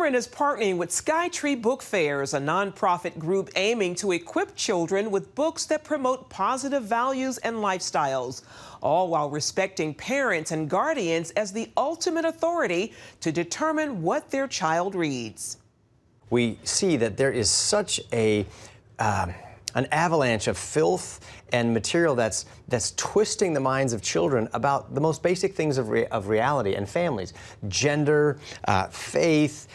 Cameron is partnering with Skytree Book Fairs, a nonprofit group aiming to equip children with books that promote positive values and lifestyles, all while respecting parents and guardians as the ultimate authority to determine what their child reads. We see that there is such an avalanche of filth and material that's twisting the minds of children about the most basic things of reality and families. Gender, faith,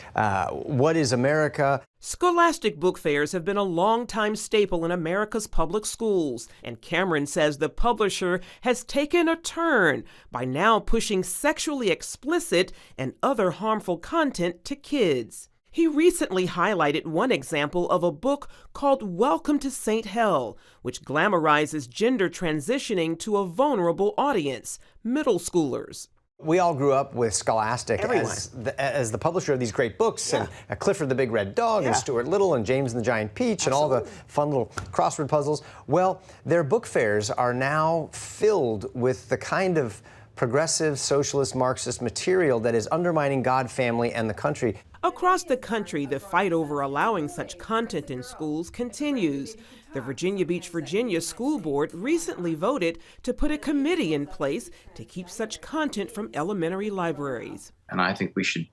what is America. Scholastic Book Fairs have been a long-time staple in America's public schools, and Cameron says the publisher has taken a turn by now pushing sexually explicit and other harmful content to kids. He recently highlighted one example of a book called Welcome to St. Hell, which glamorizes gender transitioning to a vulnerable audience, middle schoolers. We all grew up with Scholastic as the publisher of these great books, and Clifford the Big Red Dog, and Stuart Little, and James and the Giant Peach, and all the fun little crossword puzzles. Well, their book fairs are now filled with the kind of progressive, socialist, Marxist material that is undermining God, family, and the country. Across the country, the fight over allowing such content in schools continues. The Virginia Beach, Virginia School Board recently voted to put a committee in place to keep such content from elementary libraries. And I think we should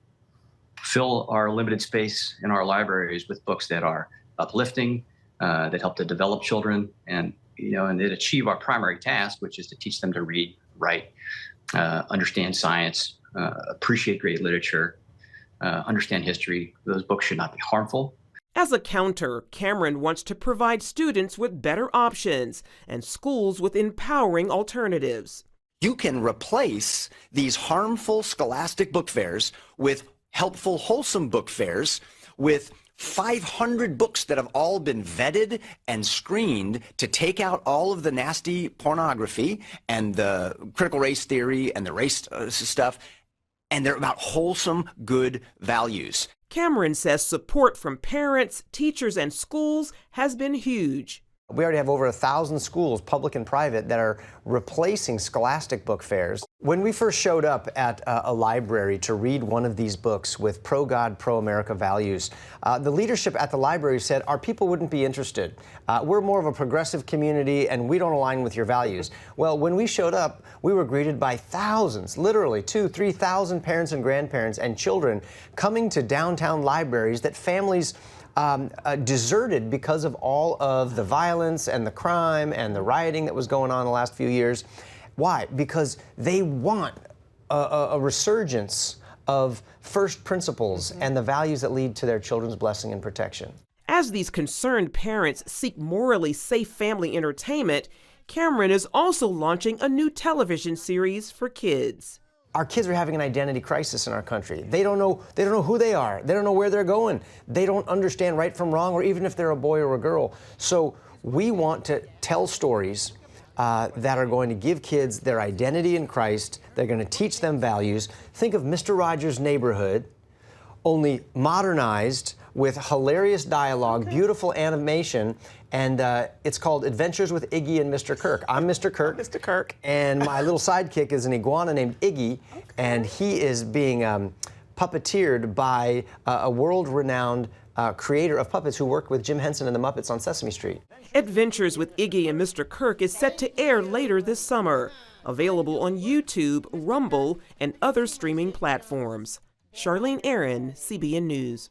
fill our limited space in our libraries with books that are uplifting, that help to develop children, and that achieve our primary task, which is to teach them to read, write, understand science, appreciate great literature, understand history. Those books should not be harmful. As a counter, Cameron wants to provide students with better options and schools with empowering alternatives. You can replace these harmful Scholastic Book Fairs with helpful, wholesome book fairs with 500 books that have all been vetted and screened to take out all of the nasty pornography and the critical race theory and the race stuff, and they're about wholesome, good values. Cameron says support from parents, teachers, and schools has been huge. We already have over 1,000 schools, public and private, that are replacing Scholastic Book Fairs. When we first showed up at a library to read one of these books with pro-God, pro-America values, the leadership at the library said our people wouldn't be interested. We're more of a progressive community and we don't align with your values. Well, when we showed up, we were greeted by thousands, literally 2,000 to 3,000 parents and grandparents and children coming to downtown libraries that families deserted because of all of the violence and the crime and the rioting that was going on the last few years. Why? Because they want a resurgence of first principles and the values that lead to their children's blessing and protection. As these concerned parents seek morally safe family entertainment, Cameron is also launching a new television series for kids. Our kids are having an identity crisis in our country. They don't know who they are. They don't know where they're going. They don't understand right from wrong, or even if they're a boy or a girl. So we want to tell stories that are going to give kids their identity in Christ. They're going to teach them values. Think of Mr. Rogers' Neighborhood, only modernized with hilarious dialogue, beautiful animation, and it's called Adventures with Iggy and Mr. Kirk. I'm Mr. Kirk. Mr. Kirk. And my little sidekick is an iguana named Iggy, and he is being puppeteered by a world-renowned creator of puppets who worked with Jim Henson and the Muppets on Sesame Street. Adventures with Iggy and Mr. Kirk is set to air later this summer. Available on YouTube, Rumble, and other streaming platforms. Charlene, CBN News.